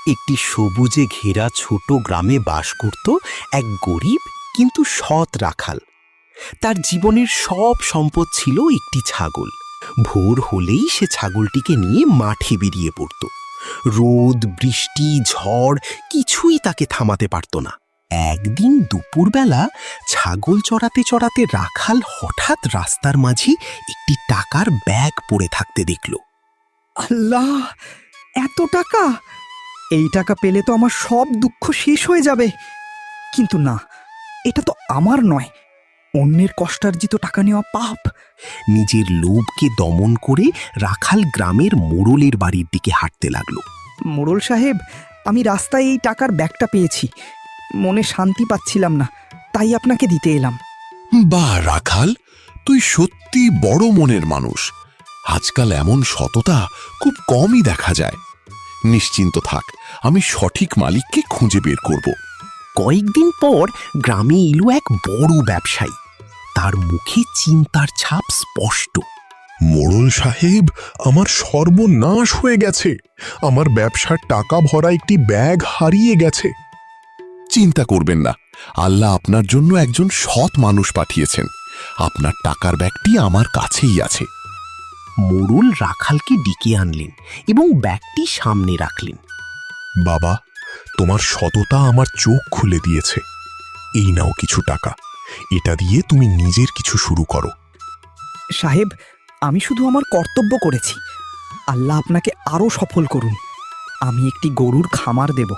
একটি সবুজে ঘেরা ছোট গ্রামে বাস করত এক গরিব কিন্তু সৎ রাখাল। তার জীবনের সব সম্পদ ছিল একটি ছাগল। ভোর হলেই সে ছাগলটিকে নিয়ে মাঠে বেরিয়ে পড়ত। রোদ, বৃষ্টি, ঝড় কিছুই তাকে থামাতে পারত না। একদিন দুপুরবেলা ছাগল চড়াতে চড়াতে রাখাল হঠাৎ রাস্তার মাঝে একটি টাকার ব্যাগ পড়ে থাকতে দেখল। আল্লাহ, এত টাকা! এই টাকা পেলে তো আমার সব দুঃখ শেষ হয়ে যাবে। কিন্তু না, এটা তো আমার নয়, অন্যের কষ্টার্জিত টাকা নেওয়া পাপ। নিজের লোভকে দমন করে রাখাল গ্রামের মোড়লের বাড়ির দিকে হাঁটতে লাগল। মোড়ল সাহেব, আমি রাস্তায় এই টাকার ব্যাগটা পেয়েছি, মনে শান্তি পাচ্ছিলাম না, তাই আপনাকে দিতে এলাম। বাহ রাখাল, তুই সত্যি বড় মনের মানুষ। আজকাল এমন সততা খুব কমই দেখা যায়। নিশ্চিন্ত থাক, আমি সঠিক মালিককে খুঁজে বের করব। কয়েকদিন পর গ্রামে এলো এক বড় ব্যবসায়ী। তার মুখে চিন্তার ছাপ স্পষ্ট। মোড়ল সাহেব, আমার সর্বনাশ হয়ে গেছে। আমার ব্যবসার টাকা ভরা একটি ব্যাগ হারিয়ে গেছে। চিন্তা করবেন না, আল্লাহ আপনার জন্য একজন সৎ মানুষ পাঠিয়েছেন। আপনার টাকার ব্যাগটি আমার কাছেই আছে। মোড়ল রাখালকে ডেকে আনলেন এবং ব্যাগটি সামনে রাখলেন। বাবা, তোমার সততা আমার চোখ খুলে দিয়েছে। এই নাও কিছু টাকা, এটা দিয়ে তুমি নিজের কিছু শুরু করো। সাহেব, আমি শুধু আমার কর্তব্য করেছি, আল্লাহ আপনাকে আরও সফল করুন। আমি একটি গরুর খামার দেব,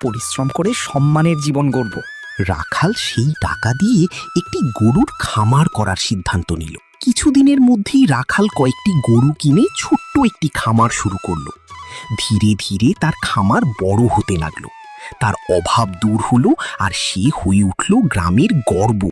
পরিশ্রম করে সম্মানের জীবন গড়ব। রাখাল সেই টাকা দিয়ে একটি গরুর খামার করার সিদ্ধান্ত নিল। কিছুদিনের মধ্যেই রাখাল কয়েকটি গরু কিনে ছোট্ট একটি খামার শুরু করলো। ধীরে ধীরে তার খামার বড় হতে লাগলো। তার অভাব দূর হলো আর সে হয়ে উঠল গ্রামের গর্ব।